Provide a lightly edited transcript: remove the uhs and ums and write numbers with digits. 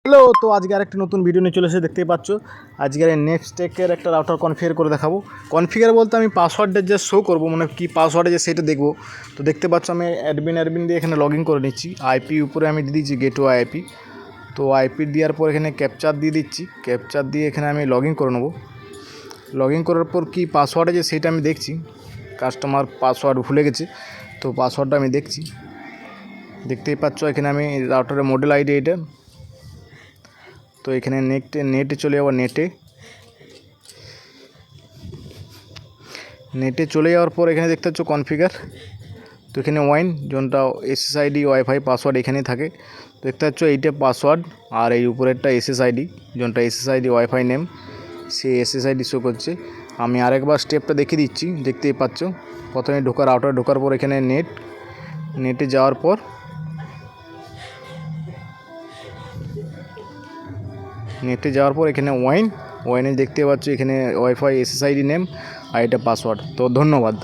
Hello, তো আজকে আরেকটা নতুন ভিডিও নিয়ে চলে এসে দেখতেই পাচ্ছ। আজকের এই নেক্সটেকের একটা রাউটার কনফিগার করে দেখাবো। কনফিগার বলতে আমি পাসওয়ার্ডটা যে শো করবো, মানে কি পাসওয়ার্ডে যে সেটা দেখবো। তো দেখতে পাচ্ছ আমি অ্যাডমিন দিয়ে এখানে লগ ইন করে নিচ্ছি। আইপি উপরে আমি দিয়ে দিচ্ছি গেটওয়ে আইপি। তো আইপি দেওয়ার পর এখানে ক্যাপচার দিয়ে দিচ্ছি। ক্যাপচার দিয়ে এখানে আমি লগ ইন করে নেবো। লগ ইন করার পর কি পাসওয়ার্ডে যে সেটা আমি দেখছি। কাস্টমার পাসওয়ার্ড ভুলে গেছে, তো পাসওয়ার্ডটা আমি দেখছি। দেখতেই পাচ্ছ এখানে আমি রাউটারের মডেল আইডি এটা। তো এখানে নেটে চলে যাবো। নেটে চলে যাওয়ার পর এখানে দেখতে পাচ্ছ কনফিগার। তো এখানে ওয়াইন যোনটা এসএসআইডি ওয়াইফাই পাসওয়ার্ড এখানেই থাকে। দেখতে পাচ্ছ এইটা পাসওয়ার্ড, আর এই উপরেরটা এসএসআইডি যোনটা এসএসআইডি ওয়াইফাই নেম, সেই এসএসআইডি শো করছে। আমি আরেকবার স্টেপটা দেখিয়ে দিচ্ছি। দেখতেই পাচ্ছ প্রথমে রাউটার ঢোকার পর এখানে নেটে যাওয়ার পর এখানে ওয়াইনে দেখতে পাচ্ছ এখানে ওয়াইফাই এসএসআইডি নেম আর এটা পাসওয়ার্ড। তো ধন্যবাদ।